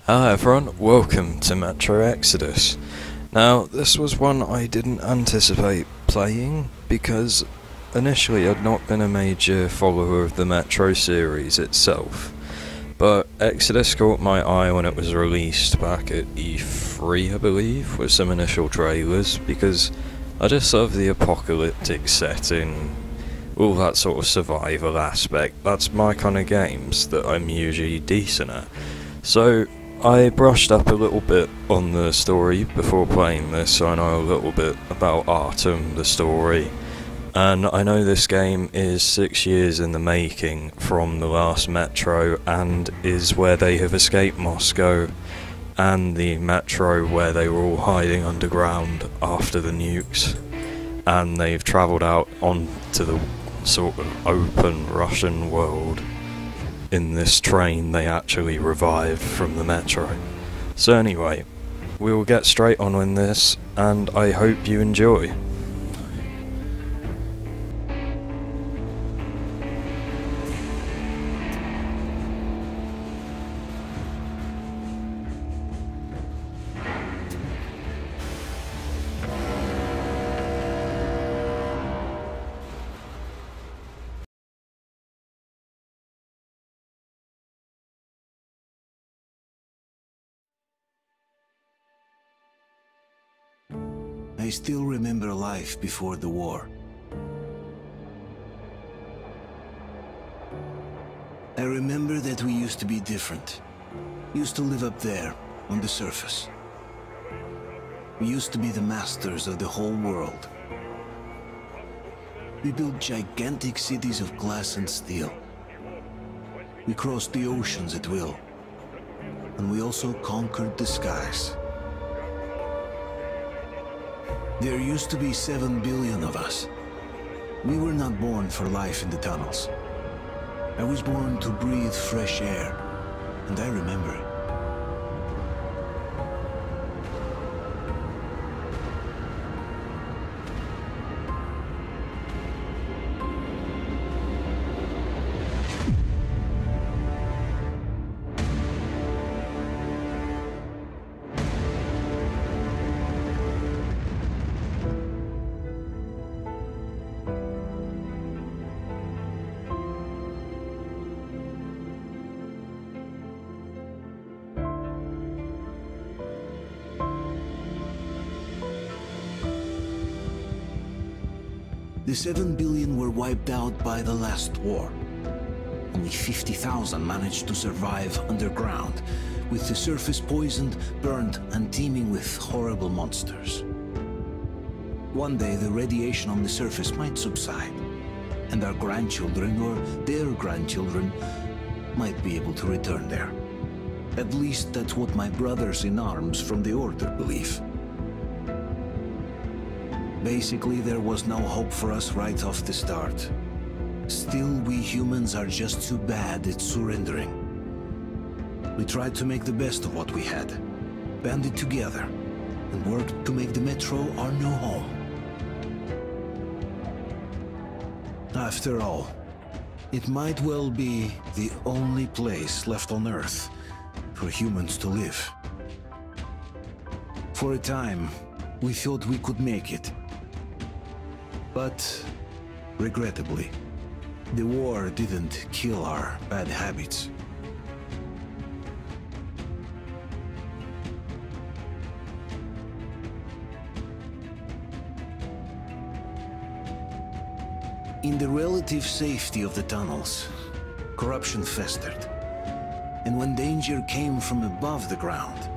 Hello everyone, welcome to Metro Exodus. Now, this was one I didn't anticipate playing because initially I'd not been a major follower of the Metro series itself, but Exodus caught my eye when it was released back at E3, I believe, with some initial trailers, because I just love the apocalyptic setting, all that sort of survival aspect. That's my kind of games that I'm usually decent at. So I brushed up a little bit on the story before playing this, so I know a little bit about Artyom, the story, and I know this game is 6 years in the making from the last Metro, and is where they have escaped Moscow, and the Metro where they were all hiding underground after the nukes, and they've travelled out onto the sort of open Russian world. In this train they actually revived from the Metro. So anyway, we will get straight on with this, and I hope you enjoy. I still remember life before the war. I remember that we used to be different. Used to live up there, on the surface. We used to be the masters of the whole world. We built gigantic cities of glass and steel. We crossed the oceans at will. And we also conquered the skies. There used to be 7 billion of us. We were not born for life in the tunnels. I was born to breathe fresh air, and I remember it. The 7 billion were wiped out by the last war. Only 50,000 managed to survive underground, with the surface poisoned, burned, and teeming with horrible monsters. One day the radiation on the surface might subside, and our grandchildren or their grandchildren might be able to return there. At least that's what my brothers in arms from the Order believe. Basically, there was no hope for us right off the start. Still, we humans are just too bad at surrendering. We tried to make the best of what we had, banded together, and worked to make the Metro our new home. After all, it might well be the only place left on Earth for humans to live. For a time, we thought we could make it. But, regrettably, the war didn't kill our bad habits. In the relative safety of the tunnels, corruption festered. And when danger came from above the ground,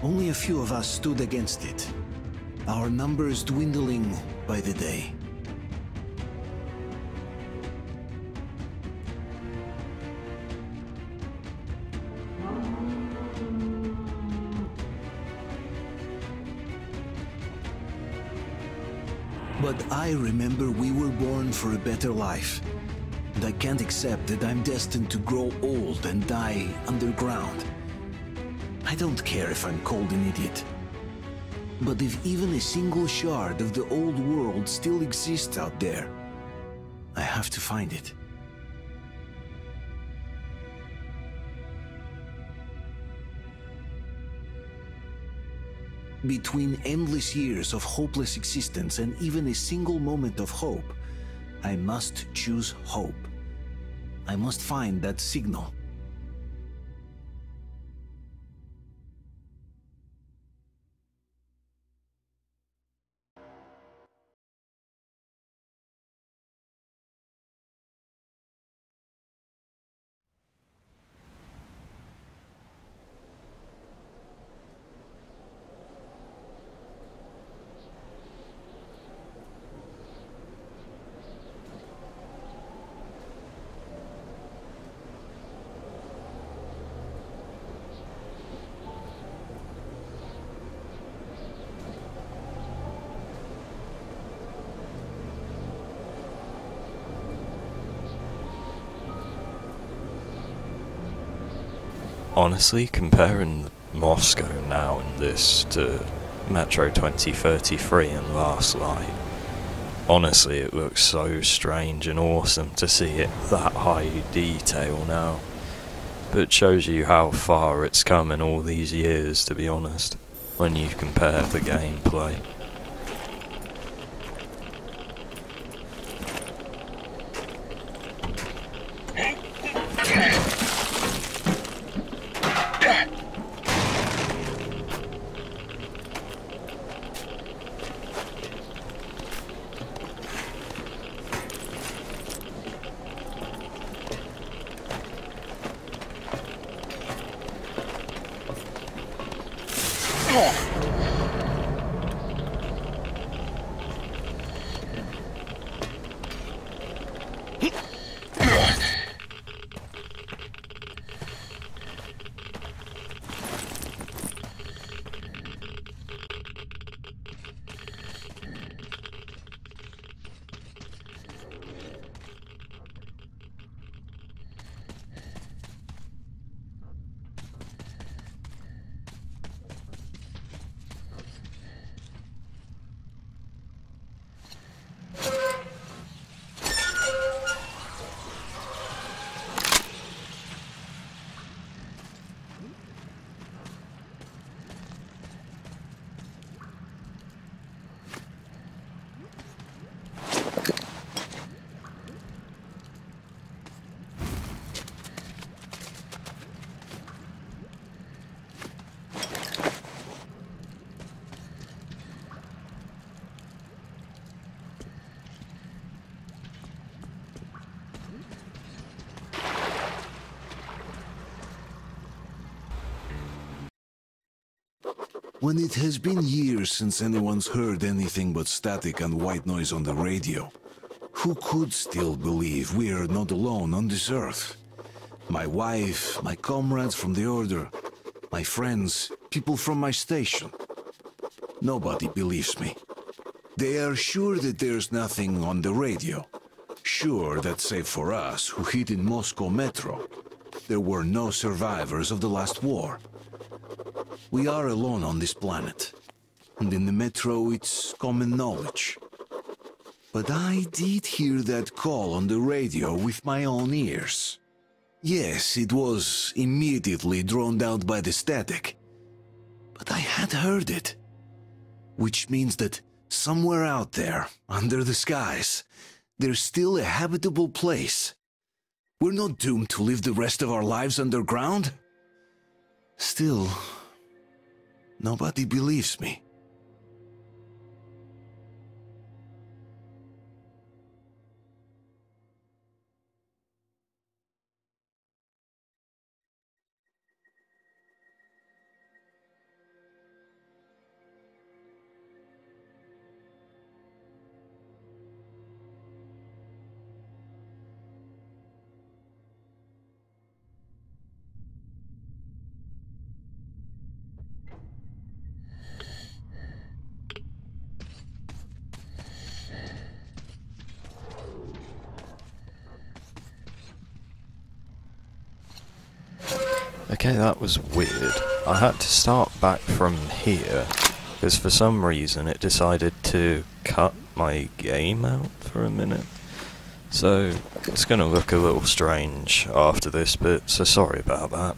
only a few of us stood against it, our numbers dwindling by the day. But I remember we were born for a better life, and I can't accept that I'm destined to grow old and die underground. I don't care if I'm called an idiot. But if even a single shard of the old world still exists out there, I have to find it. Between endless years of hopeless existence and even a single moment of hope, I must choose hope. I must find that signal. Honestly, comparing Moscow now in this to Metro 2033 and Last Light, honestly it looks so strange and awesome to see it that high detail now. But it shows you how far it's come in all these years, to be honest, when you compare the gameplay. When it has been years since anyone's heard anything but static and white noise on the radio, who could still believe we are not alone on this earth? My wife, my comrades from the Order, my friends, people from my station. Nobody believes me. They are sure that there's nothing on the radio. Sure that save for us, who hid in Moscow Metro, there were no survivors of the last war. We are alone on this planet, and in the Metro it's common knowledge. But I did hear that call on the radio with my own ears. Yes, it was immediately drowned out by the static, but I had heard it. Which means that somewhere out there, under the skies, there's still a habitable place. We're not doomed to live the rest of our lives underground. Still, nobody believes me. Okay, that was weird. I had to start back from here, because for some reason it decided to cut my game out for a minute. So, it's gonna look a little strange after this bit, so sorry about that.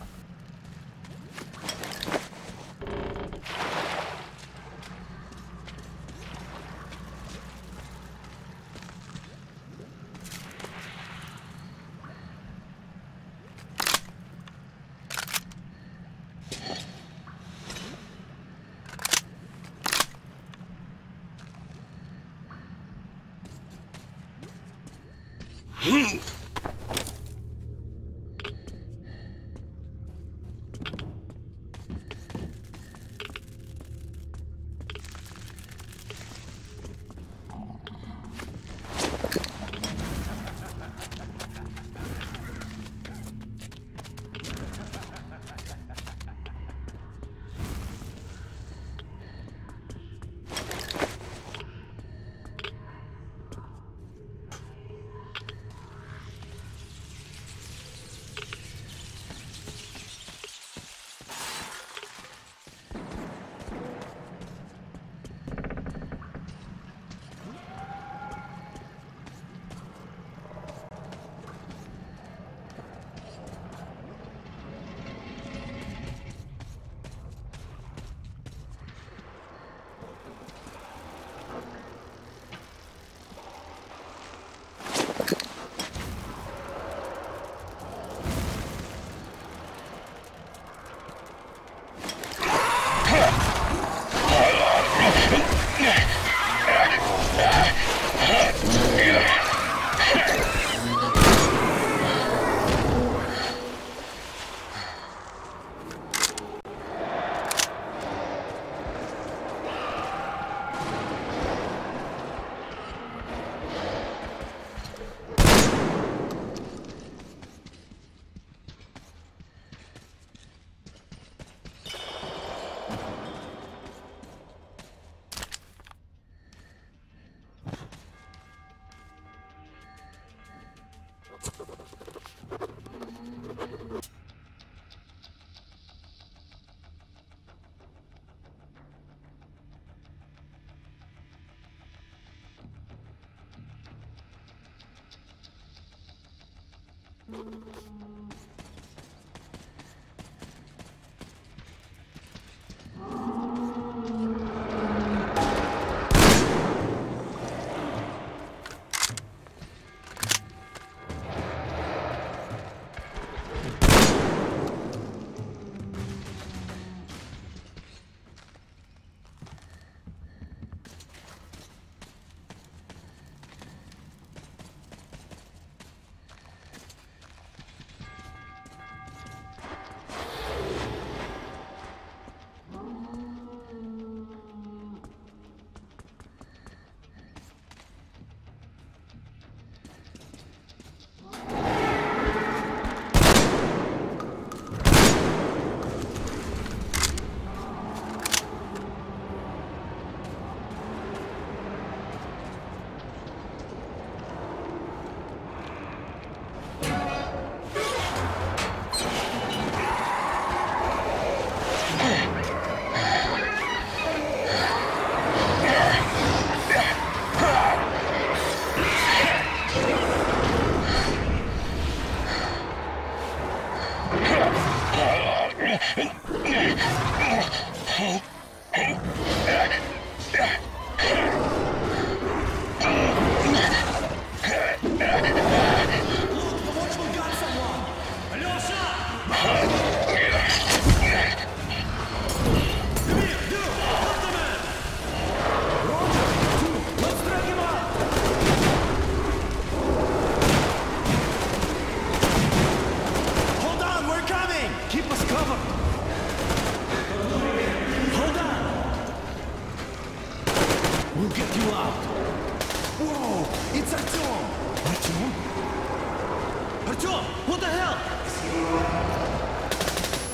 Artyom! What the hell?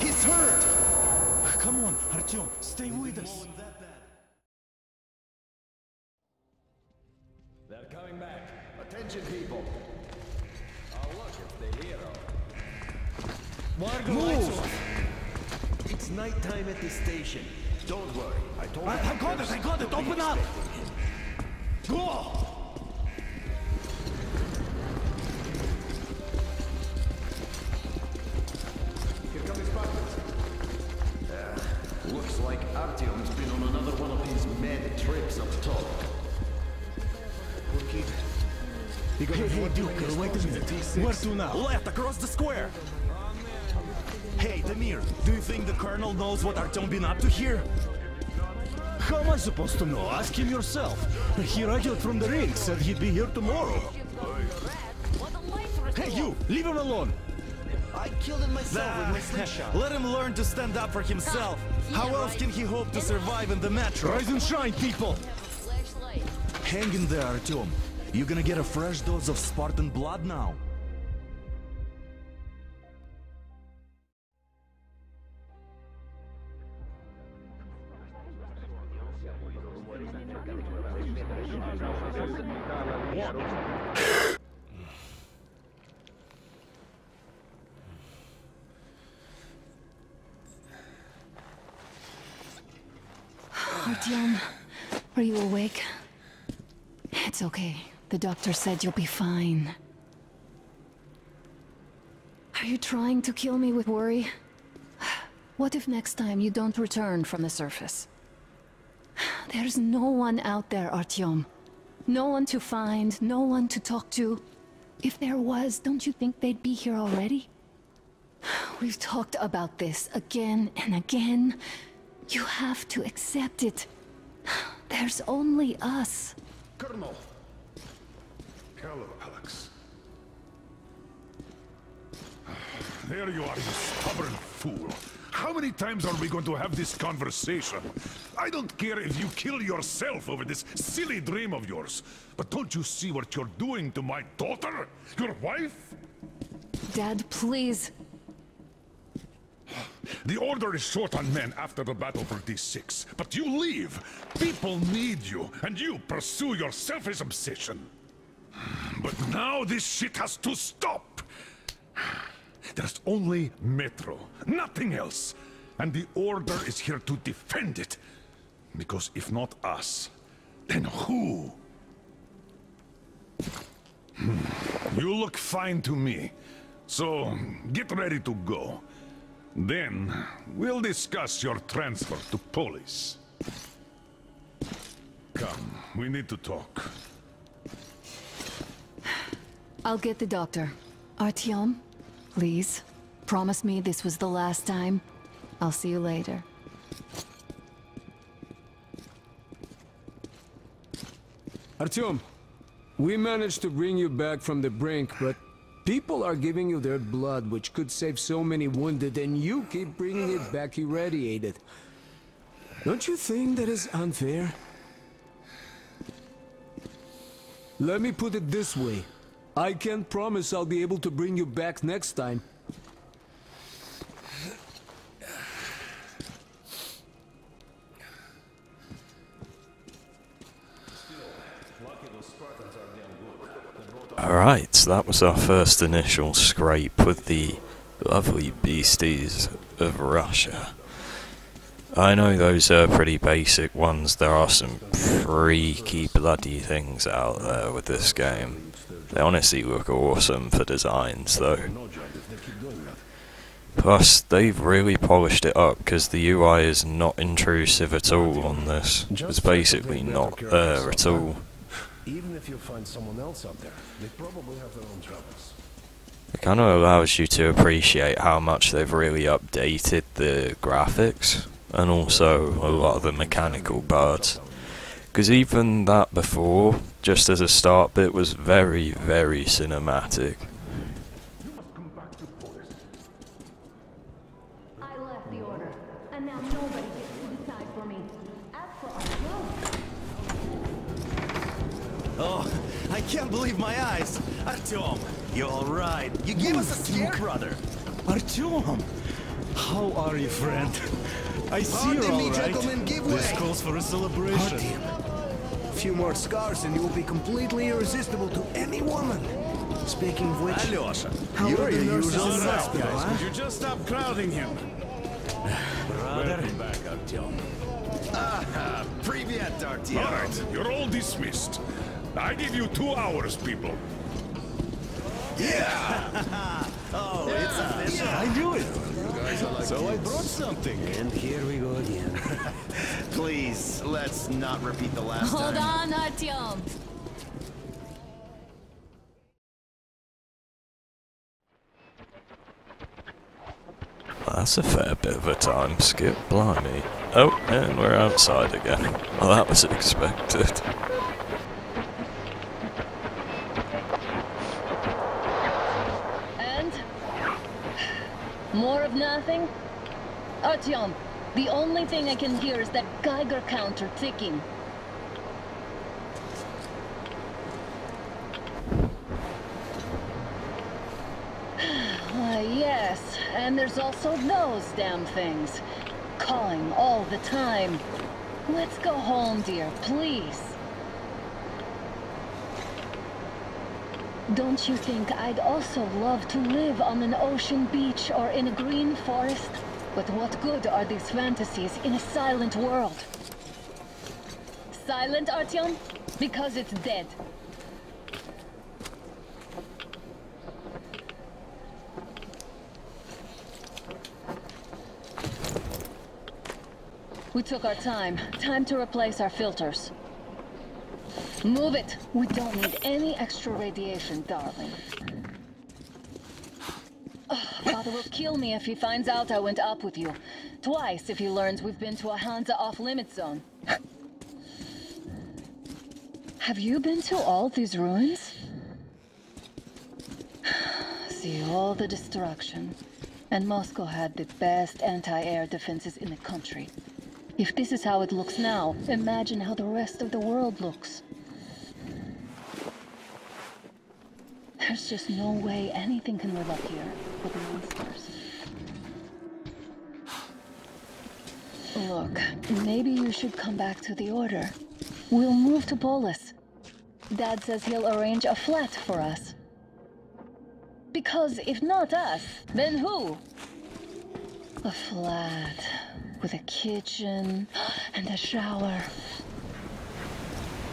He's hurt! Come on, Artyom, stay with us. They're coming back. Attention, people. Oh, look, it's the hero. Move! It's nighttime at the station. Don't worry. I told you. I got it! Open up! Go! Here come the Spartans. Looks like Artyom's been on another one of his mad trips up top. Hey, Duke, wait a minute. Where to now? Left, across the square! Hey, Damir, do you think the Colonel knows what Artyom been up to here? How am I supposed to know? Ask him yourself. He radioed from the ring, said he'd be here tomorrow. Hey, you! Leave him alone! I killed him myself with my slingshot. Let him learn to stand up for himself. How else can he hope to survive in the metro? Rise and shine, people! Hang in there, Artyom. You're gonna get a fresh dose of Spartan blood now. Artyom, are you awake? It's okay. The doctor said you'll be fine. Are you trying to kill me with worry? What if next time you don't return from the surface? There's no one out there, Artyom. No one to find, no one to talk to. If there was, don't you think they'd be here already? We've talked about this again and again. You have to accept it. There's only us. Colonel! Hello, Alex. There you are, you stubborn fool. How many times are we going to have this conversation? I don't care if you kill yourself over this silly dream of yours, but don't you see what you're doing to my daughter? Your wife? Dad, please. The Order is short on men after the battle for D6, but you leave. People need you, and you pursue your selfish obsession. But now this shit has to stop. There's only Metro, nothing else. And the Order is here to defend it. Because if not us, then who? You look fine to me. So, get ready to go. Then, we'll discuss your transfer to police. Come, we need to talk. I'll get the doctor. Artyom, please, promise me this was the last time. I'll see you later. Artyom, we managed to bring you back from the brink, but people are giving you their blood, which could save so many wounded, and you keep bringing it back irradiated. Don't you think that is unfair? Let me put it this way. I can't promise I'll be able to bring you back next time. Alright, so that was our first initial scrape with the lovely beasties of Russia. I know those are pretty basic ones. There are some freaky bloody things out there with this game. They honestly look awesome for designs though. Plus, they've really polished it up because the UI is not intrusive at all on this. It's basically not there at all. Even if you find someone else out there, they probably have their own troubles. It kind of allows you to appreciate how much they've really updated the graphics and also a lot of the mechanical parts. Because even that before, just as a start bit, was very, very cinematic. I left the Order, and now nobody gets to decide for me. As for Artyom... Oh, I can't believe my eyes! Artyom, you alright? You gave us a scare, brother! Artyom! How are you, friend? I see you're alright. Gentlemen, give way. This calls for a celebration. A few more scars and you will be completely irresistible to any woman. Speaking of which, Alyosha, how you're are the your nurses usual in the self, hospital, guys. huh? Would you just stop crowding him? Brother. Welcome back, Artyom. Привет, Artyom. Alright, you're all dismissed. I give you 2 hours, people. Oh, it's official. I knew it. So I brought something. And here we go again. Please, let's not repeat the last Hold time. on, Artyom! Well, that's a fair bit of a time skip, blimey. Oh, and we're outside again. Well, that was expected. More of nothing? Artyom, the only thing I can hear is that Geiger counter ticking. Yes, and there's also those damn things. Calling all the time. Let's go home, dear, please. Don't you think I'd also love to live on an ocean beach or in a green forest? But what good are these fantasies in a silent world? Silent, Artyom? Because it's dead. We took our time. Time to replace our filters. Move it! We don't need any extra radiation, darling. Father will kill me if he finds out I went up with you. Twice if he learns we've been to a Hansa off-limit zone. Have you been to all these ruins? See all the destruction. And Moscow had the best anti-air defenses in the country. If this is how it looks now, imagine how the rest of the world looks. There's just no way anything can live up here with monsters. Look, maybe you should come back to the Order. We'll move to Polis. Dad says he'll arrange a flat for us. Because if not us, then who? A flat with a kitchen and a shower.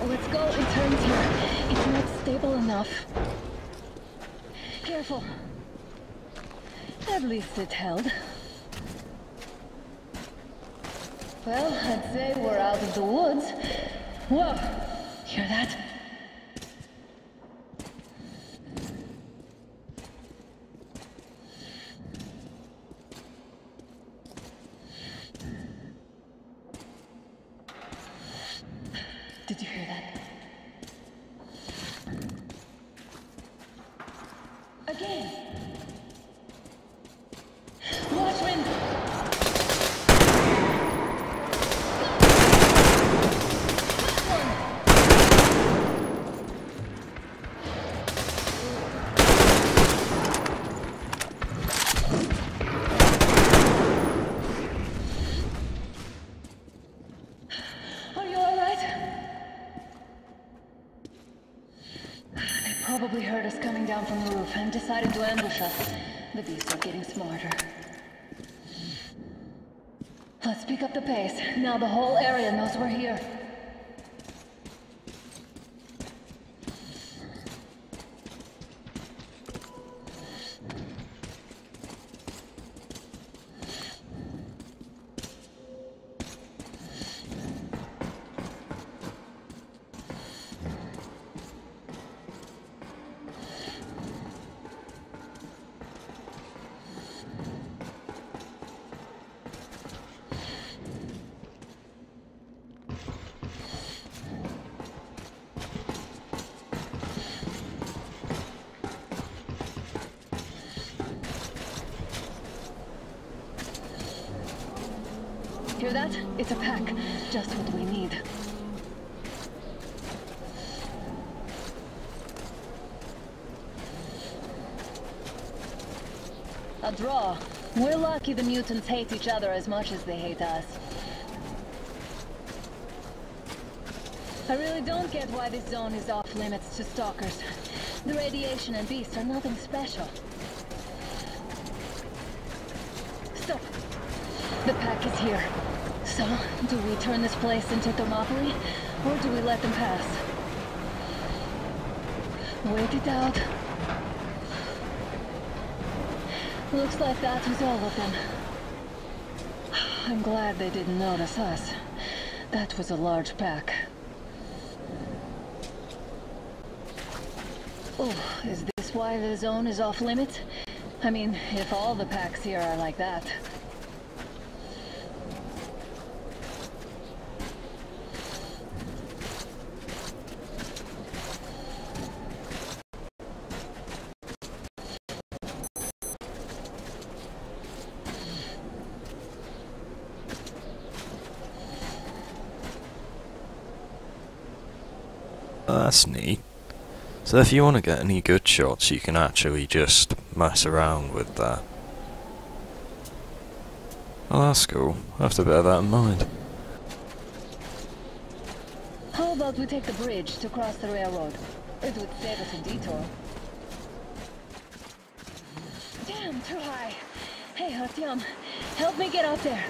Let's go in turns here. It's not stable enough. Careful. At least it held. Well, I'd say we're out of the woods. Whoa! Hear that? Did you hear that? Again! Watch wind! Are you alright? They probably heard us coming down from the roof and decided to ambush us. The beasts are getting smarter. Let's pick up the pace. Now the whole area knows we're here. Hear that? It's a pack. Just what we need. A draw. We're lucky the mutants hate each other as much as they hate us. I really don't get why this zone is off limits to stalkers. The radiation and beasts are nothing special. Stop. The pack is here. So, do we turn this place into Thermopylae, or do we let them pass? Wait it out. Looks like that was all of them. I'm glad they didn't notice us. That was a large pack. Oh, is this why the zone is off limits? I mean, if all the packs here are like that. That's neat. So if you want to get any good shots, you can actually just mess around with that. Oh, that's cool. I'll have to bear that in mind. How about we take the bridge to cross the railroad? It would save us a detour. Damn, too high. Hey, Artyom, help me get out there.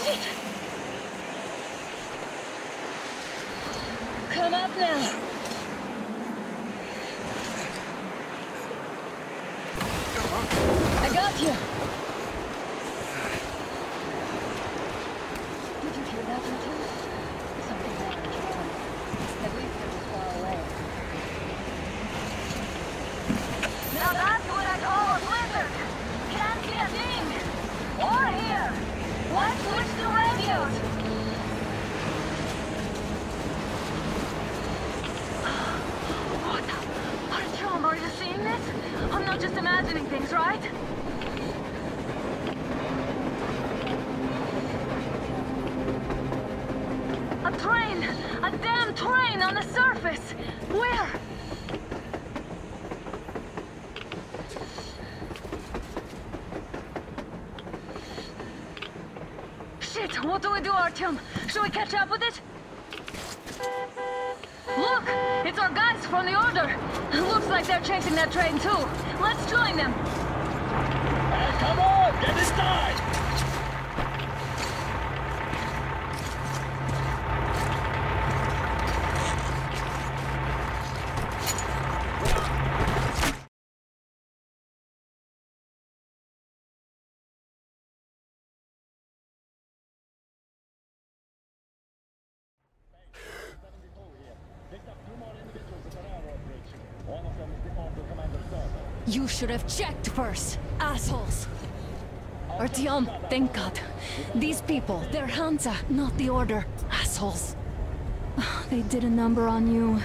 Shit! Come up now. I got you. Did you hear that, Artyom? Something happened. At least it was far away. Now that's what I call a blizzard. Can't see a thing. Or hear. Let's switch to radios. What? Artyom, are you seeing this? I'm not just imagining things, right? A train! A damn train on the surface! Where? Shit! What do we do, Artyom? Should we catch up with it? Look! It's our guys from the Order! Looks like they're chasing that train too. Let's join them! Hey, come on! Get inside! You should have checked first, assholes! Artyom, thank God. These people, they're Hansa, not the Order. Assholes. They did a number on you.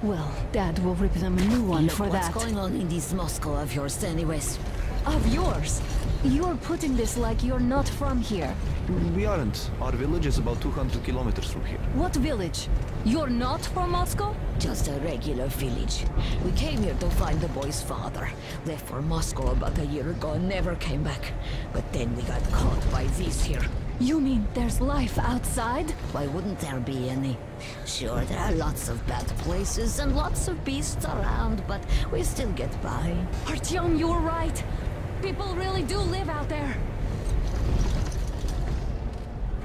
Well, Dad will rip them a new one for that. What's going on in this Moscow of yours anyways? Of yours? You're putting this like you're not from here. We aren't. Our village is about 200 kilometers from here. What village? You're not from Moscow? Just a regular village. We came here to find the boy's father. Left for Moscow about a year ago and never came back. But then we got caught by these here. You mean there's life outside? Why wouldn't there be any? Sure, there are lots of bad places and lots of beasts around, but we still get by. Artyom, you're right. People really do live out there.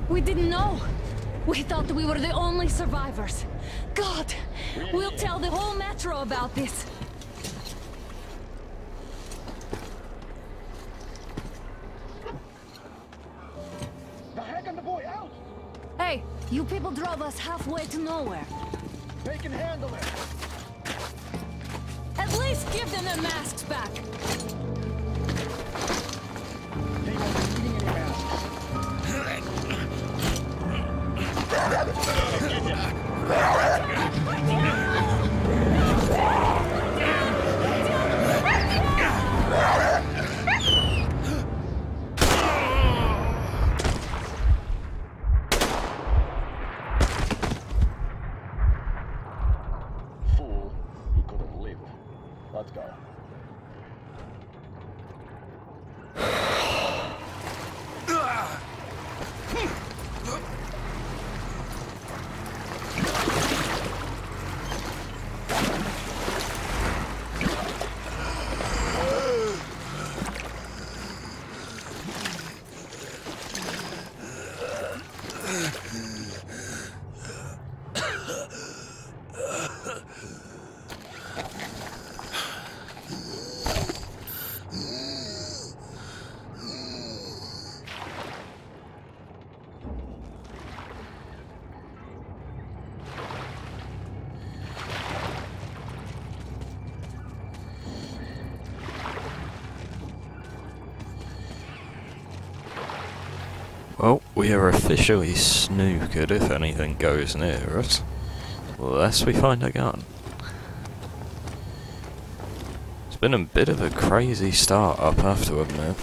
We didn't know. We thought we were the only survivors. God, we'll tell the whole metro about this. The heck and the boy out! Hey, you people drove us halfway to nowhere. They can handle it! At least give them their masks back. They won't be needing any masks. Fool, he could have lived. Let's go. Well, we are officially snookered if anything goes near us. Unless we find a gun. It's been a bit of a crazy start up, I have to admit.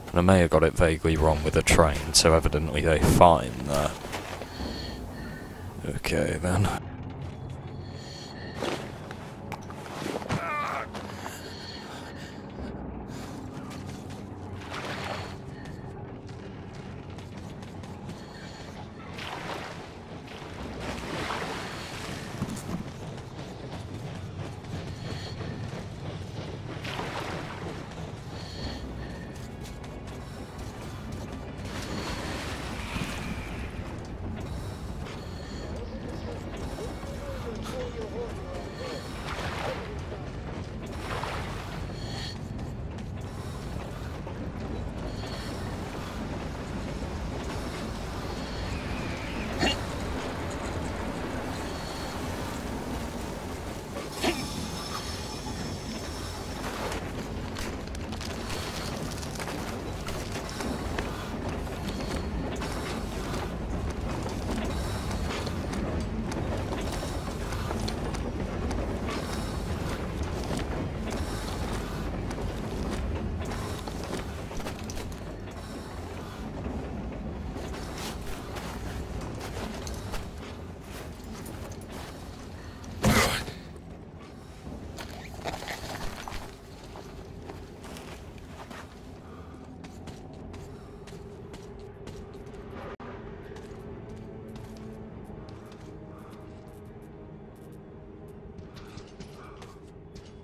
And I may have got it vaguely wrong with the train, so evidently they fine that. Okay then.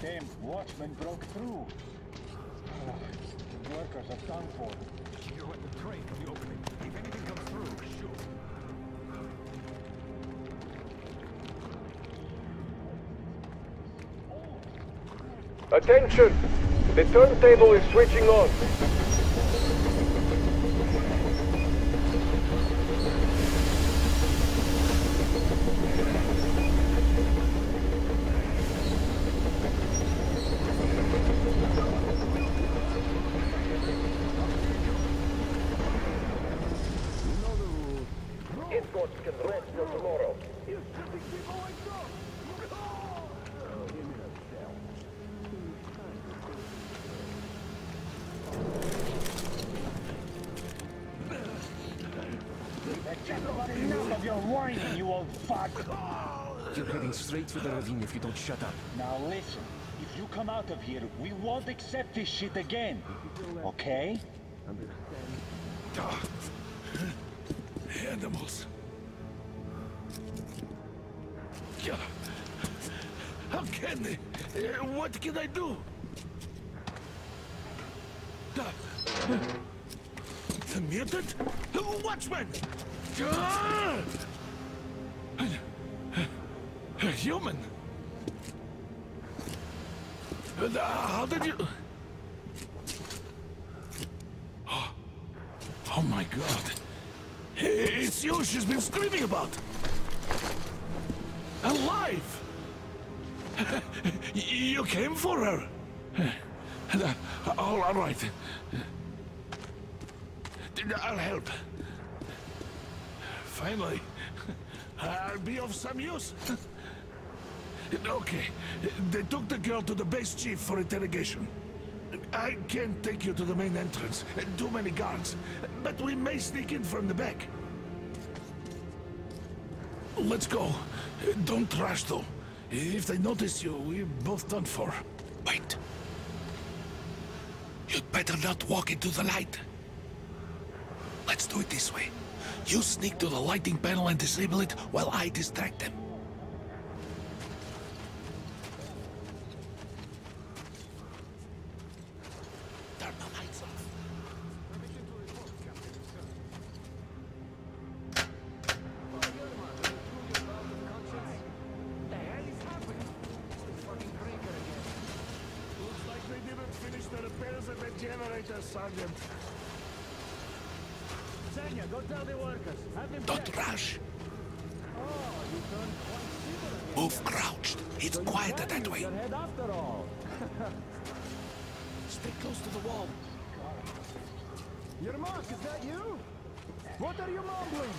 Damn watchman broke through. The workers are done for. You're at the train for the opening. If anything comes through, shoot. Attention! The turntable is switching on. Escorts can rest till tomorrow. Enough of your whining, you old fuck! You're heading straight to the ravine if you don't shut up. Now listen, if you come out of here, we won't accept this shit again. Okay? Animals. How can they? What can I do? The mutant? Watchman! A human? How did you... Oh my god. It's you she's been screaming about. Alive! You came for her. All right. I'll help. Finally, I'll be of some use. Okay, they took the girl to the base chief for interrogation. I can't take you to the main entrance. Too many guards. But we may sneak in from the back. Let's go. Don't rush, though. If they notice you, we're both done for. Wait. You'd better not walk into the light. Let's do it this way. You sneak to the lighting panel and disable it while I distract them. Turn the lights off. Looks like they didn't finish the repairs at the generator, Sergeant. Senya, go tell the workers. Have them Don't rush. Move crouched. It's quieter that way. Head after all. Stay close to the wall. Yermak, is that you? What are you mumbling?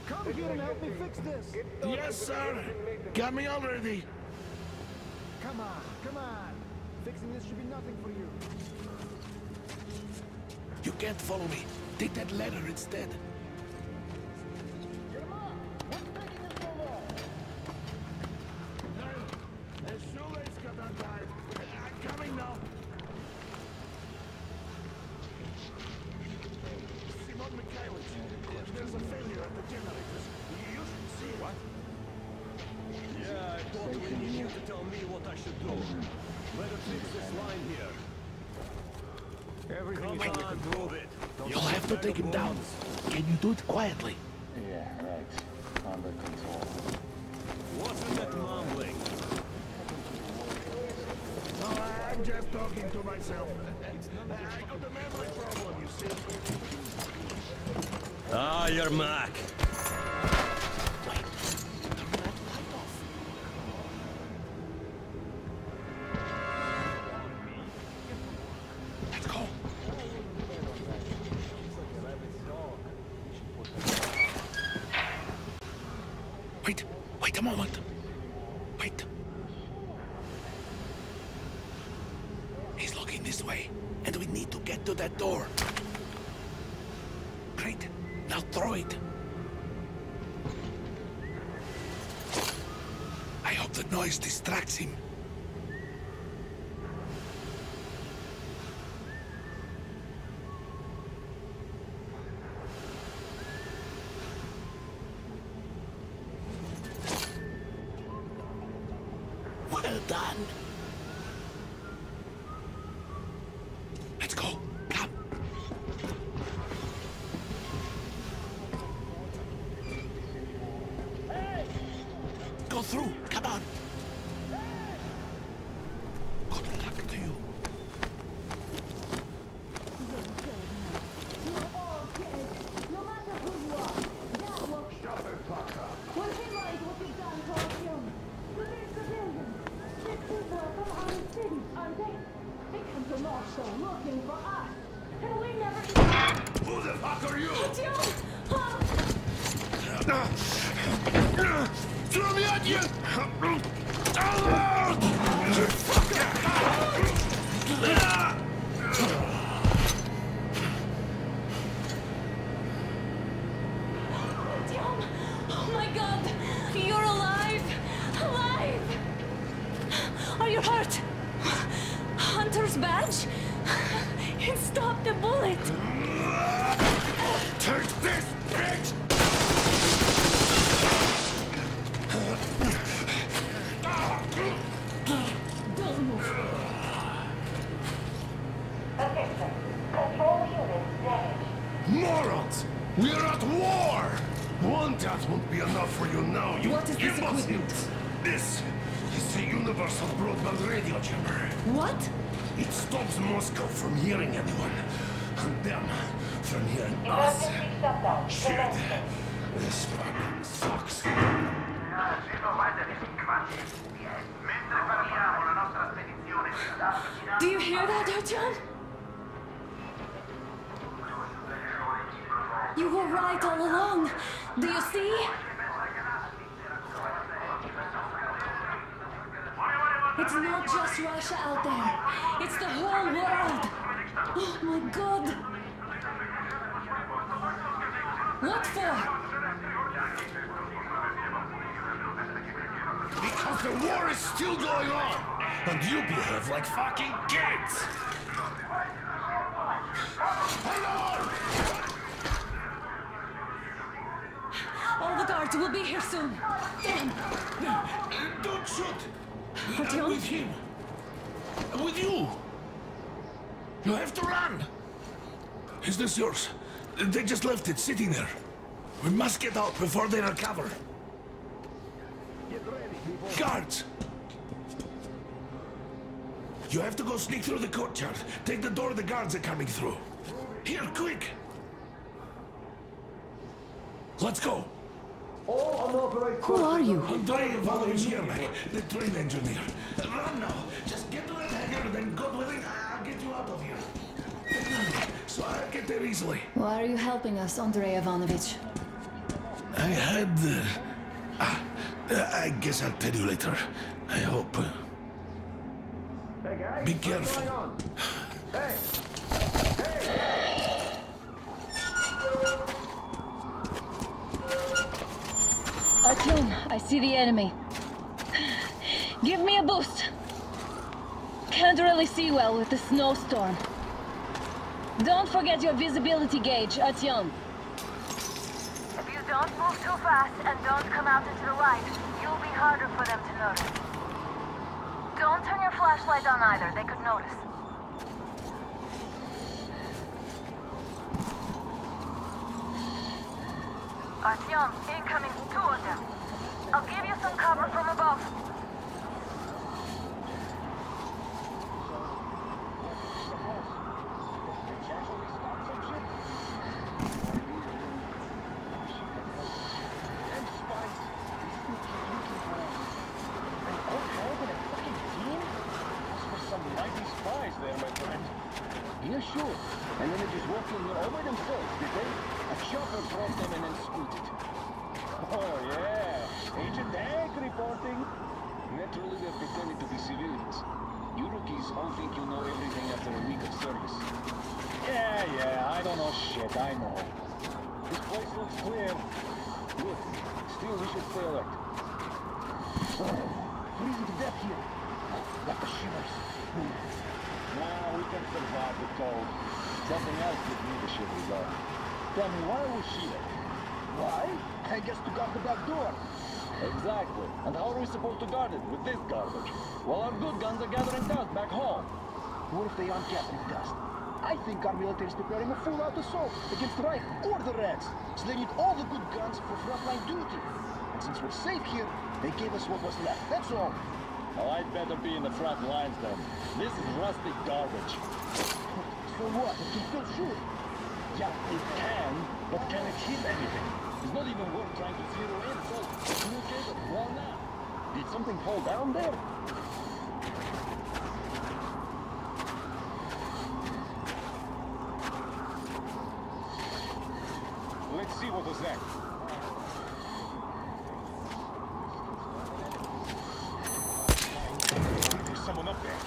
Come here and help me fix this. Yes, sir. Got me already. Come Come on. Fixing this should be nothing for you. You can't follow me. Take that ladder instead. There's a failure at the generators. You should see it. What? Yeah, I thought we need you to tell me what I should do. Better fix this line here. Everything Come on, prove it. You'll have to take him down. Can you do it quietly? Yeah, right. Under control. What's with that mumbling? I'm just talking to myself. I got a memory problem, you see. Ah, you're Mac. Wait, turn that light off. Let's go. Wait a moment. Wait. He's looking this way, and we need to get to that door. Great. Now throw it. I hope the noise distracts him. Well done. Let's go. Come. Go through. Come on. Good luck to you. Who the fuck are you? Throw me at you! Oh my God! You're alive! Alive! Are you hurt? Hunter's badge? It stopped the bullet! Take this, bitch! Don't move. Attention. Control unit damaged. Morons! We're at war! One death won't be enough for you now, you What is this equipment? This is the universal broadband radio jammer. What? It stops Moscow from hearing anyone, and them from hearing us. Emergency shutdown. Shit! This fucking sucks. Do you hear that, Artyom? You were right all along. Do you see? It's not just Russia out there. It's the whole world. Oh my God. What for? Because the war is still going on, and you behave like fucking kids. Hello! All the guards will be here soon. Damn. Don't shoot! Artyom? With him. With you. You have to run. Is this yours? They just left it sitting there. We must get out before they recover. Get ready, people. Guards! You have to go sneak through the courtyard. Take the door the guards are coming through. Here, quick! Let's go! All unauthorized Who are you? Andrei Ivanovich Yermak, the train engineer. Run now! Just get to that hangar, then God willing, I'll get you out of here. So I'll get there easily. Why are you helping us, Andrei Ivanovich? I had... I guess I'll tell you later. I hope. Be careful. Hey! Artyom, I see the enemy. Give me a boost. Can't really see well with the snowstorm. Don't forget your visibility gauge, Artyom. If you don't move too fast and don't come out into the light, you'll be harder for them to notice. Don't turn your flashlight on either, they could notice. Artyom, incoming, 2 of them. I'll give you some cover from above. Yeah, sure. And then they just walked in here all by themselves, did they? A chopper brought them in and scooted. Oh, yeah. Agent Hank reporting. Naturally, they're pretending to be civilians. You rookies all think you know everything after a week of service. Yeah, I don't know shit, I know. This place looks clear. Good. Still, we should stay alert. Freezing to death here. Got the shivers. Nah, we can survive the cold. Something else gives me the shivers though. Tell me, why was she there? Why? I guess to guard the back door. Exactly. And how are we supposed to guard it with this garbage? Well, our good guns are gathering dust back home. What if they aren't gathering dust? I think our military is preparing a full-out assault against the Reich or the Reds. So they need all the good guns for frontline duty. And since we're safe here, they gave us what was left. That's all. Well, I'd better be in the front lines then. This is rusty garbage. So what? It can still shoot. Yeah, it can, but can it hit anything? It's not even worth trying to zero in, so communicate it. Well, now. Did something fall down there? Let's see what was that. There's someone up there.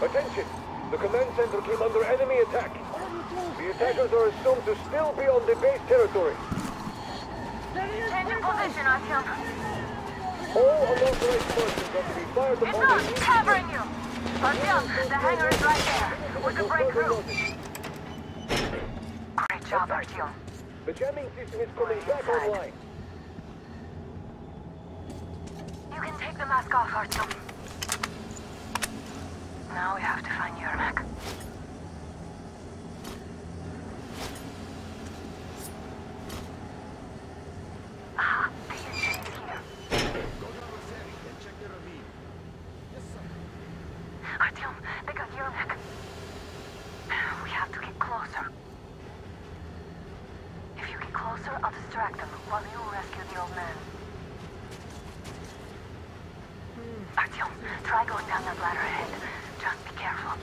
Attention! The command center came under enemy attack. The attackers are assumed to still be on the base territory. Change your position, Artyom. All unauthorized persons are to be fired upon. It's covering you! Artyom, the hangar is right there. We can break through. Great job, Artyom. The jamming system is coming back online. You can take the mask off, Artyom. Now we have to find Yermak. Ah, the engine is here. Go down to Sammy and check the ravine. Yes, sir. Artyom, they got Yermak. We have to get closer. If you get closer, I'll distract them while you rescue the old man. Artyom, try going down that ladder ahead. Just be careful.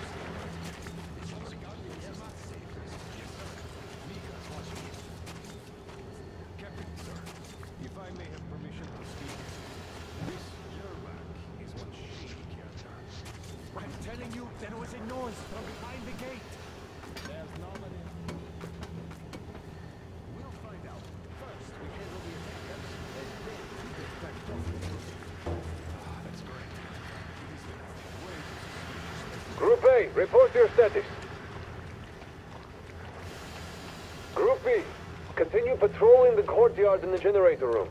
Captain, sir, if I may have permission to speak, this Yermak is one shady character. I'm telling you, there was a noise from behind the gate. There's nobody. We'll find out. First, we handle the attackers, and then we get back to that's great. Group A, report your status. Group B, continue patrolling the courtyard in the generator room.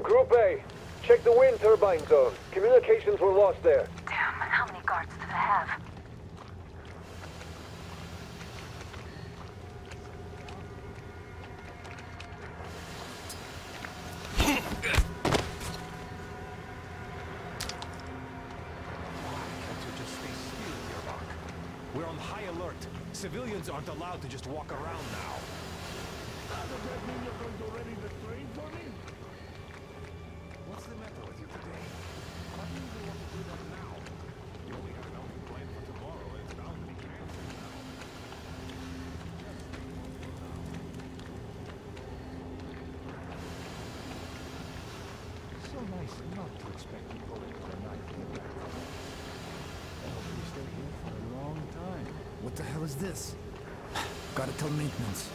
Group A, check the wind turbine zone. Communications were lost there. Damn, how many guards do they have? on high alert. Civilians aren't allowed to just walk around now. Does that mean you're going to ready the train for me? What's the matter with you today? Why do you want to do that now? You only have an outing planned for tomorrow, and it's bound to be canceled now. So nice not to expect to go into the night in the back. I hope we stay here for a long time. What the hell is this? Gotta tell maintenance.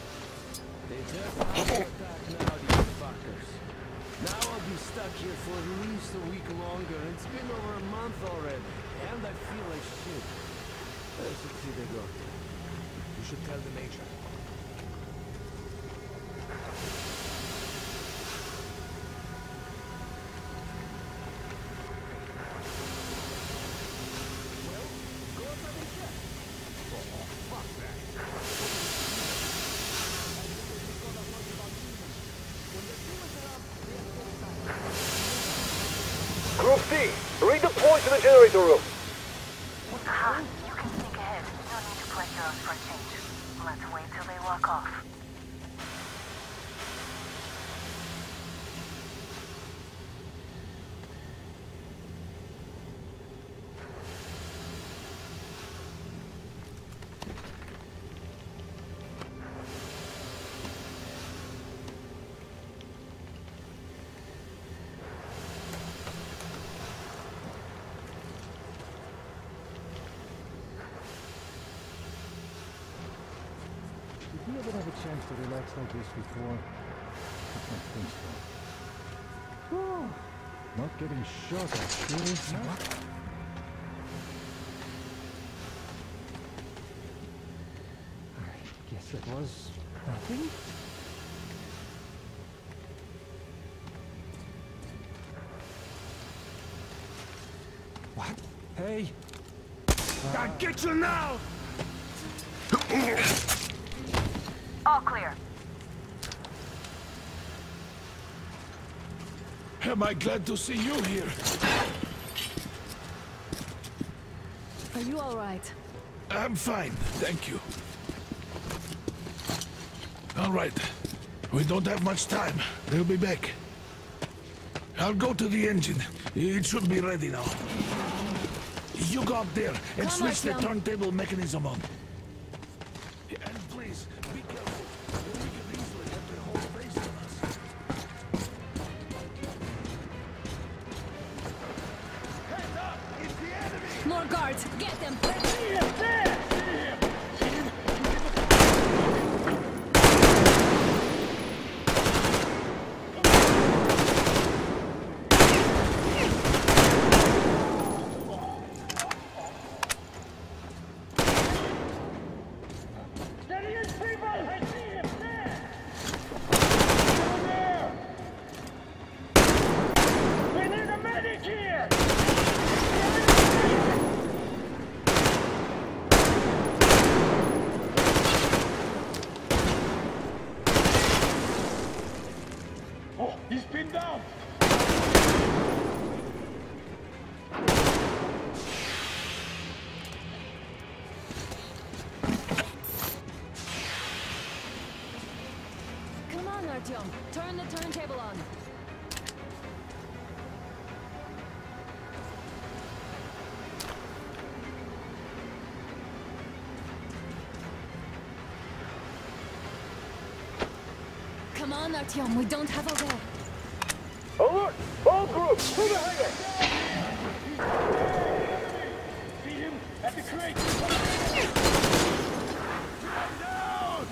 They just have to attack now, these fuckers. Now I'll be stuck here for at least a week longer. It's been over a month already, and I feel like shit. Where's the kid they go? You should tell the Major. Group C, redeploy to the generator room. Aha, you can sneak ahead. No need to play heroes for a change. Let's wait till they walk off. Did you ever have a chance to relax like this before? I don't think so. Oh, not getting shot at sure is not. I guess it was nothing. What? Hey! I'll get you now! All clear. Am I glad to see you here? Are you all right? I'm fine, thank you. All right. We don't have much time. They'll be back. I'll go to the engine. It should be ready now. You go up there and switch the turntable mechanism on. And please, be careful. We could easily have the whole base on us. Heads up! It's the enemy! More guards! Get them! See him there! See him! See him! Steady as people! I see him there! Over there! We need a medic here! Oh, he's pinned down! Come on, Artyom. Turn the turntable on. Come on, Artyom. We don't have a way. Alert! All groups, to the hangar! See him at the crate! Down!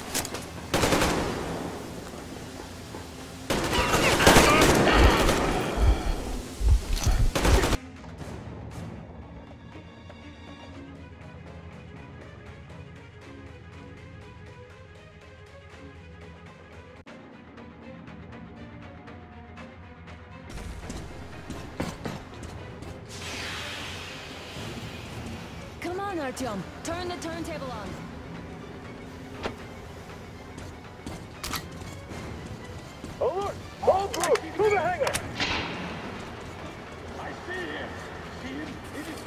Come on, Artyom. Turn the turntable on. Alert! All groups, to the hangar! I see him! See him? It is...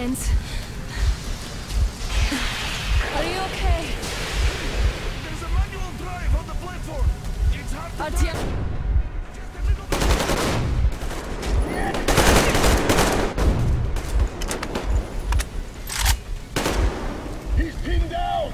intense. Are you okay? There's a manual drive on the platform. It's hard to Artyom. He's pinned down!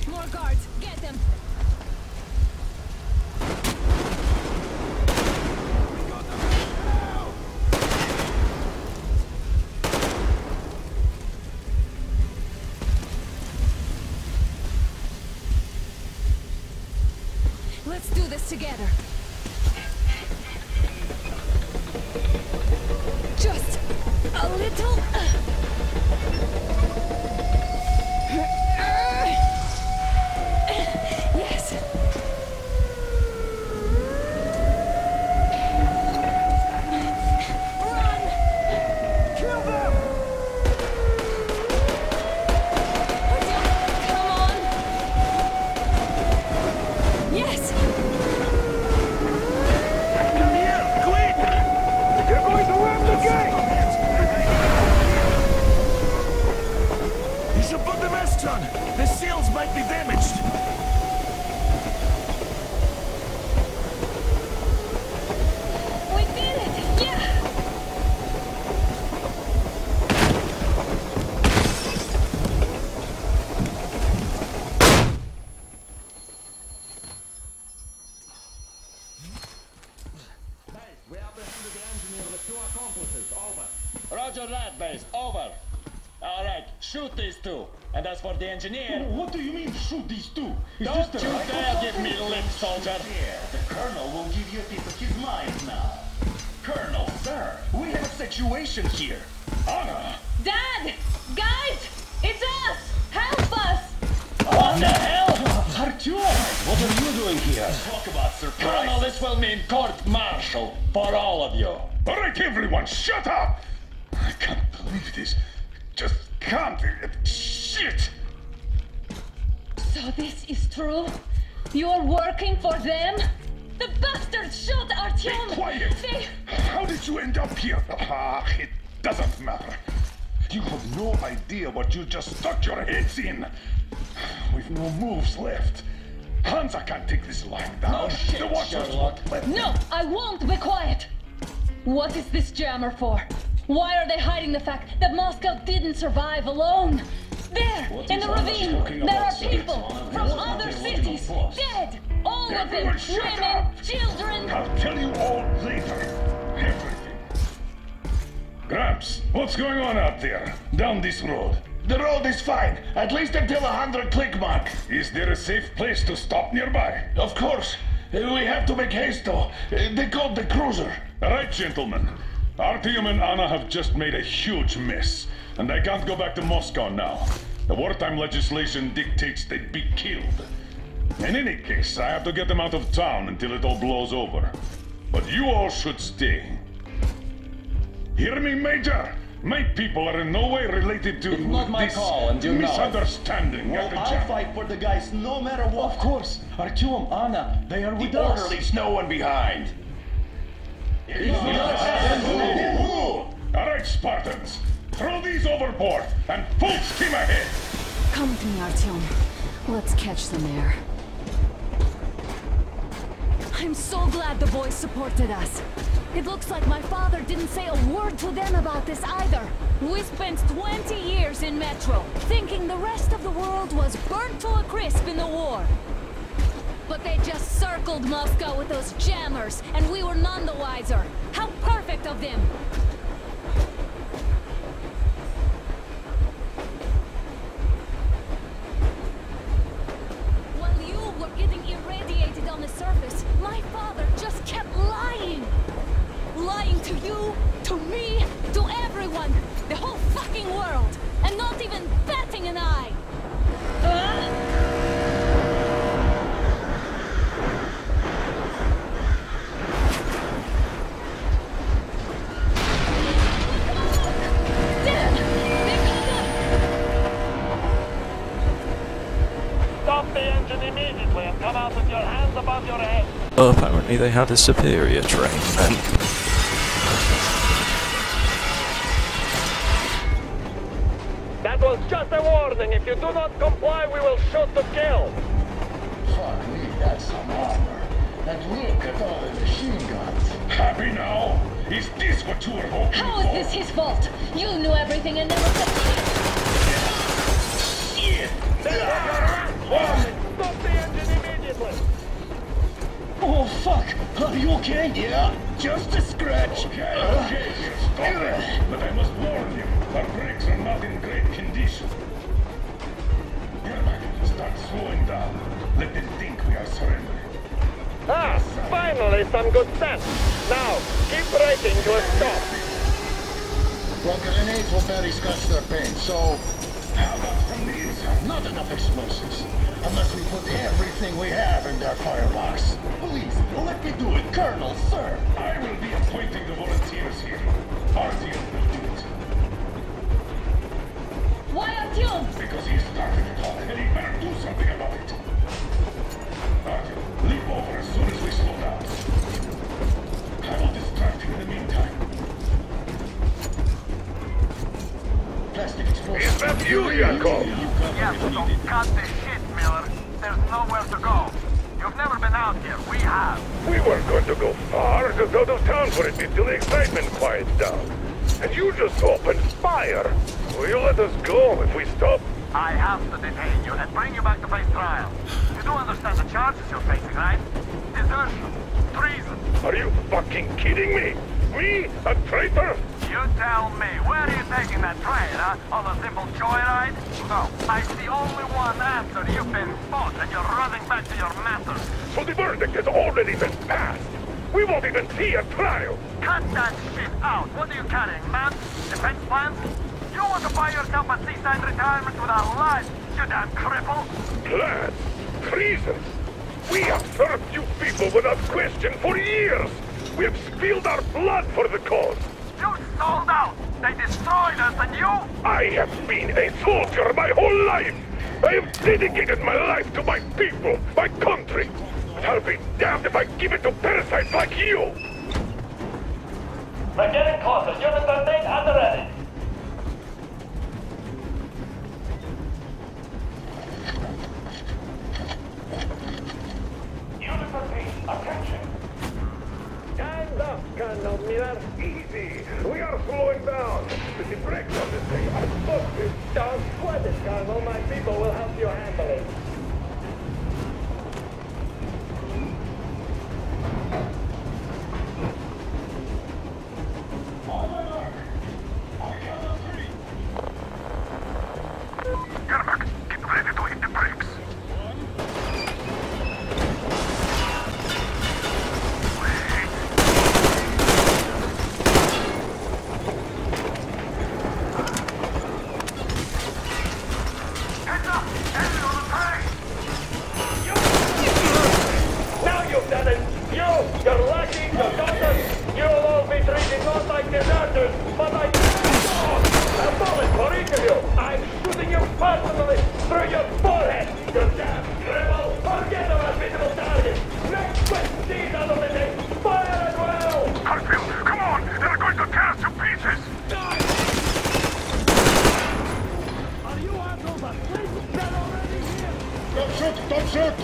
More guards, get them! Let's do this together. Just a little. Yes. Run! Kill them! Come on! Yes! Come here, quick! You're going to ram the gate! You should put the masts on. The seals might be damaged. We did it! Yeah! We apprehended the engineer with 2 accomplices. Over. Roger that, base. Over. All right, shoot these 2. And as for the engineer... What do you mean, shoot these 2? Is Don't this you the right dare give me lip, soldier! Yeah, the Colonel will give you a piece of his mind now. Colonel, sir, we have a situation here. Anna! Dad! Guys! It's us! Help us! What the hell? Artyom! What are you doing here? Talk about surprise. Colonel, this will mean court-martial for all of you. All right, everyone, shut up! I can't believe this. Just can't. Shit! So this is true? You're working for them? The bastards shot Artyom! Be quiet! They... How did you end up here? Ah, it doesn't matter. You have no idea what you just stuck your heads in. We've no moves left. Hansa can't take this lying down. No shit, the watchers Sherlock. won't let No, I won't be quiet! What is this jammer for? Why are they hiding the fact that Moscow didn't survive alone? There, in the ravine, there are people from other cities, dead! All of them, Everyone shut women, up! children! I'll tell you all later. Everything. Gramps, what's going on out there? Down this road? The road is fine, at least until 100 click mark. Is there a safe place to stop nearby? Of course. We have to make haste though. They called the cruiser. All right, gentlemen. Artyom and Anna have just made a huge mess, and they can't go back to Moscow now. The wartime legislation dictates they'd be killed. In any case, I have to get them out of town until it all blows over. But you all should stay. Hear me, Major? My people are in no way related to It's not my this call, and you know it. misunderstanding. Well, at the I'll jam. fight for the guys no matter what. Of course. Artyom, Anna, they are with The us. order leaves no one behind. All right, Spartans. Throw these overboard and full steam ahead. Come with me, Artyom. Let's catch some air. I'm so glad the boys supported us. It looks like my father didn't say a word to them about this either. We spent 20 years in Metro, thinking the rest of the world was burnt to a crisp in the war. But they just circled Moscow with those jammers, and we were none the wiser. How perfect of them! While you were getting irradiated on the surface, my father just kept lying. Lying to you, to me, to everyone, the whole fucking world, and not even batting an eye. Damn! out with your hands above your head. Well, apparently they had a superior train then. That was just a warning. If you do not comply, we will shoot to kill. Fuck me, that's some armor. And look at all the machine guns. Happy now? Is this what you were hoping How is this his fault? You knew everything and never said Shit! Stop the engine immediately. Oh fuck! Are you okay? Yeah, just a scratch. Okay, stop it. But I must warn you, our brakes are not in great condition. Start slowing down. Let them think we are surrendering. Ah, finally some good sense. Now, keep braking to a stop. Well, grenades will barely scratch their paint, so... How about from the inside? Not enough explosives. Unless we put everything we have in their firebox. Please, let me do it, Colonel, sir. I will be appointing the volunteers here. Artyom will do it. Why Artyom? Because he started to talk, and he better do something about it. Artyom, leap over as soon as we slow down. I will distract him in the meantime. Plastic explosives. Is that you, Yakov? Yes, so cut the shit, Miller. There's nowhere to go. You've never been out here. We have. We weren't going to go far, just out of town for a bit till the excitement quiets down. And you just opened fire. Will you let us go if we stop? I have to detain you and bring you back to face trial. You do understand the charges you're facing, right? Desertion. Treason. Are you fucking kidding me? Me? A traitor? You tell me, where are you taking that train, huh? On a simple joyride? No, I see only one answer. You've been fought and you're running back to your masters. So the verdict has already been passed. We won't even see a trial. Cut that shit out. What are you carrying, man? Defense plans? You want to buy yourself a seaside retirement without life, you damn cripple? Plans? Treason? We have served you people without question for years. We have spilled our blood for the cause. You sold out. They destroyed us and you? I have been a soldier my whole life. I have dedicated my life to my people, my country. And I'll be damned if I give it to parasites like you. We're getting closer. Unit 13 at the ready. Unit 13, attention. Stand up, Colonel Miller. Easy. We are slowing down. With the brakes on this thing, I'm busted. Don't sweat it, Colonel. My people will help you handle it. On my mark. I count on 3. Yermak, get ready to hit the brakes. Heads up! Enemy on the train! Now you've done it! You, your lucky, your daughters, you'll all be treated not like deserters, but like dogs! A bullet for each of you! I'm shooting you personally through your forehead! You damn cripple! Forget about visible targets! Next quick, these out of the day! Fire as well! Harfield, come on! They're going to tear us to pieces! Are you assholes asleep? They're already here! Don't shoot! Don't shoot!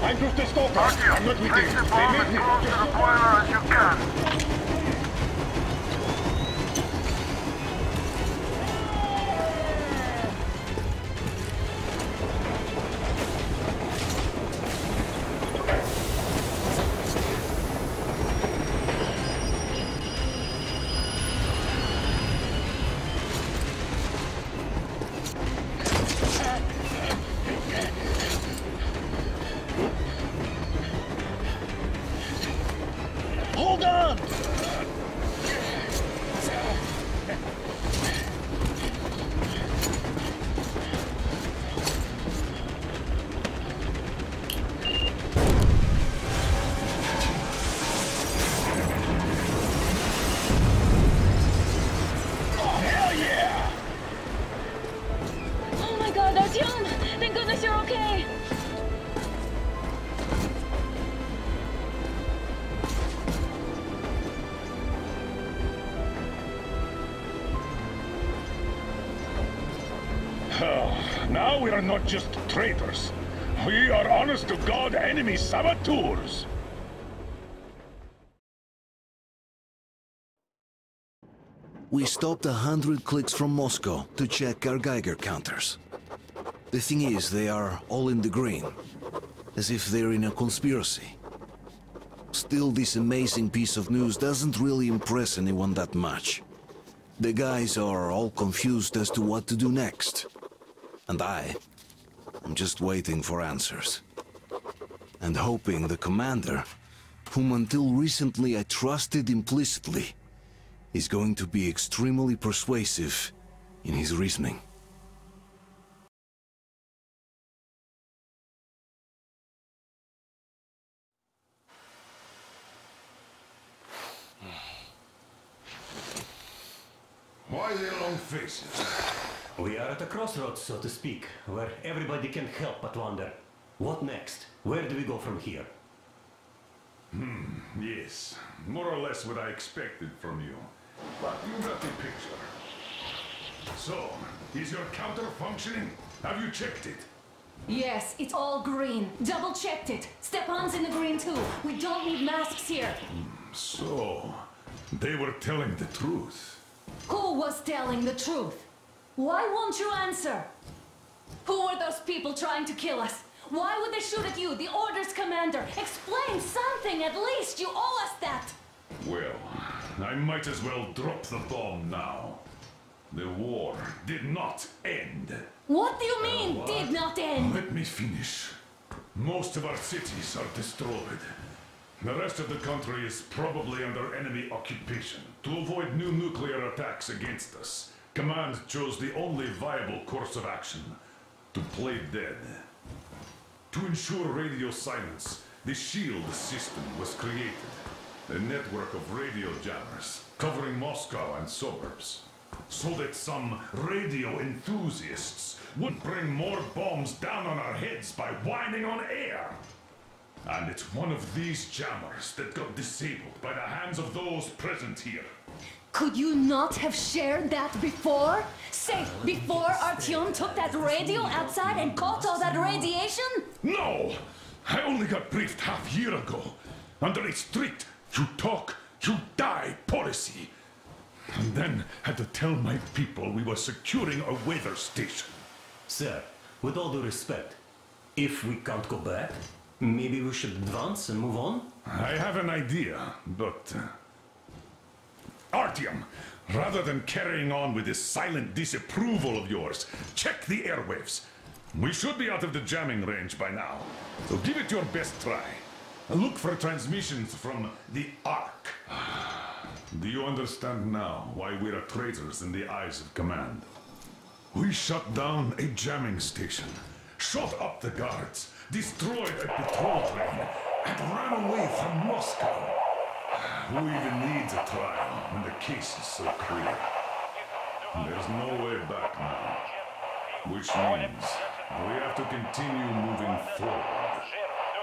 I'm just a stalker. I'm not with you. Take the bomb as close to the boiler as you can. Hold on! Oh my god, Artyom! Thank goodness you're okay! Now we are not just traitors. We are honest-to-God enemy saboteurs. We stopped 100 clicks from Moscow to check our Geiger counters. The thing is, they are all in the green, as if they're in a conspiracy. Still, this amazing piece of news doesn't really impress anyone that much. The guys are all confused as to what to do next. And I'm just waiting for answers. And hoping the commander, whom until recently I trusted implicitly, is going to be extremely persuasive in his reasoning. Why the long faces? We are at a crossroads, so to speak, where everybody can help but wonder. What next? Where do we go from here? Yes. More or less what I expected from you. But you got the picture. So, is your counter functioning? Have you checked it? Yes, it's all green. Double-checked it. Stepan's in the green too. We don't need masks here. So, they were telling the truth. Who was telling the truth? Why won't you answer? Who were those people trying to kill us? Why would they shoot at you, the Order's commander? Explain something, at least! You owe us that! Well, I might as well drop the bomb now. The war did not end. What do you mean, did not end? Let me finish. Most of our cities are destroyed. The rest of the country is probably under enemy occupation. To avoid new nuclear attacks against us, Command chose the only viable course of action: to play dead. To ensure radio silence, the SHIELD system was created. A network of radio jammers covering Moscow and suburbs. So that some radio enthusiasts would bring more bombs down on our heads by whining on air. And it's one of these jammers that got disabled by the hands of those present here. Could you not have shared that before? Say, before Artyom took that radio outside and caught all that radiation? No! I only got briefed half year ago. Under a strict, you talk, you die policy. And then had to tell my people we were securing a weather station. Sir, with all due respect, if we can't go back, maybe we should advance and move on? I have an idea, but... Artyom, rather than carrying on with this silent disapproval of yours, check the airwaves. We should be out of the jamming range by now, so give it your best try. Look for transmissions from the Ark. Do you understand now why we are traitors in the eyes of Command? We shut down a jamming station, shot up the guards, destroyed a patrol train, and ran away from Moscow. Who even needs a trial when the case is so clear? There's no way back now. Which means we have to continue moving forward.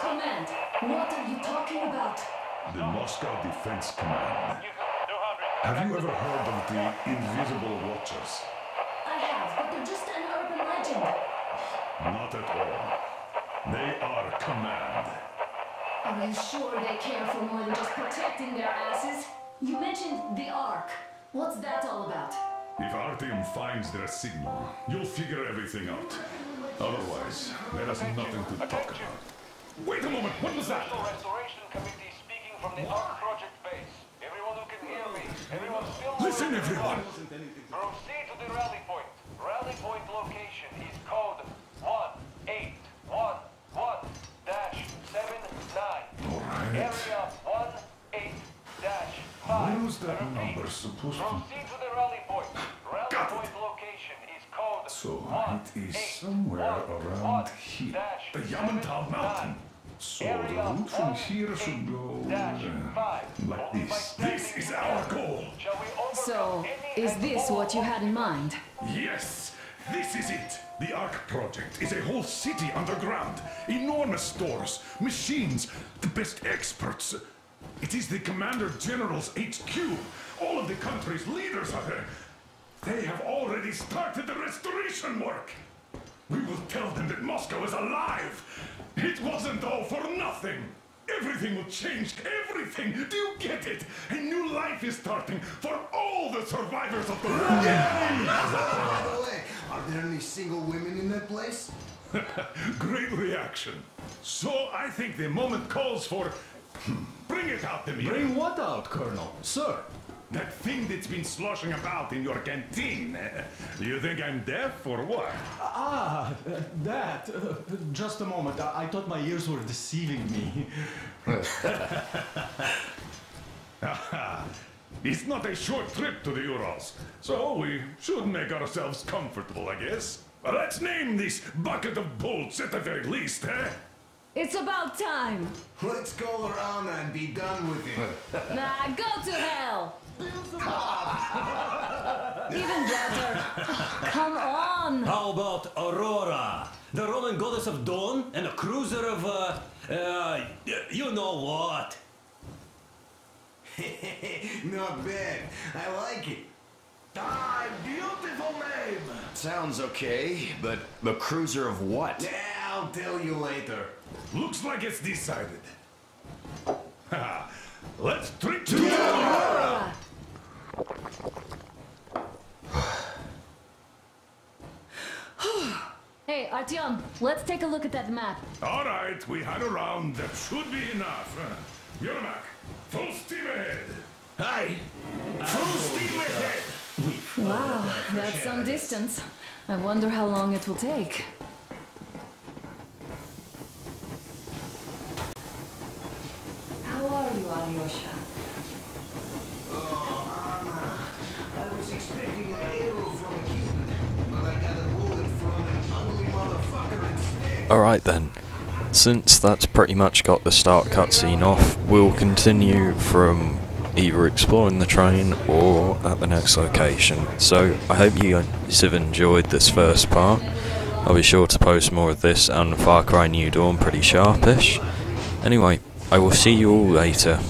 Command, what are you talking about? The Moscow Defense Command. Have you ever heard of the Invisible Watchers? I have, but they're just an urban legend. Not at all. They are Command. Are you sure they care for more than just protecting their asses? You mentioned the Ark. What's that all about? If Artyom finds their signal, you'll figure everything out. Otherwise, there is nothing to talk about. Wait a moment, what was that? Restoration Committee speaking from the Ark Project base. Everyone who can hear me, everyone still... Listen, everyone! Proceed to the rally point. Rally point location is code 1811-79. Alright. Area 18-5. Where's that number supposed to... Proceed to the rally point. Rally point location is code So, it is somewhere around here. The Yamantau Mountain. So, the route from here should go... like this. This is our goal! So, is this what you had in mind? Yes! This is it! The Ark Project is a whole city underground. Enormous stores, machines, the best experts. It is the Commander General's HQ. All of the country's leaders are there. They have already started the restoration work. We will tell them that Moscow is alive. It wasn't all for nothing. Everything will change. Everything. Do you get it? A new life is starting for all the survivors of the war. By the way, are there any single women in that place? Great reaction. So I think the moment calls for... Bring it out, Dmitry. Bring what out, Colonel? Sir? That thing that's been sloshing about in your canteen. You think I'm deaf or what? That. Just a moment. I thought my ears were deceiving me. It's not a short trip to the Urals, so we should make ourselves comfortable, I guess. Let's name this bucket of bolts at the very least, eh? It's about time. Let's call Arana and be done with it. Nah, go to hell. Even better. Come on. How about Aurora? The Roman goddess of dawn and a cruiser of, you know what? Not bad. I like it. Ah, beautiful name. Sounds okay, but the cruiser of what? Yeah, I'll tell you later. Looks like it's decided. Let's drink to Aurora! Hey, Artyom, let's take a look at that map. All right, we had a round. That should be enough. Yermak, full steam ahead. Aye. Full steam ahead. Wow, that's some distance. I wonder how long it will take. How are you, Alyosha? Oh, Anna. I was expecting an arrow from a Cuban, but I got a bullet from an ugly motherfucker instead. Alright then, since that's pretty much got the start cutscene off, we'll continue from either exploring the train or at the next location. So I hope you guys have enjoyed this first part. I'll be sure to post more of this and Far Cry New Dawn pretty sharpish. Anyway, I will see you all later.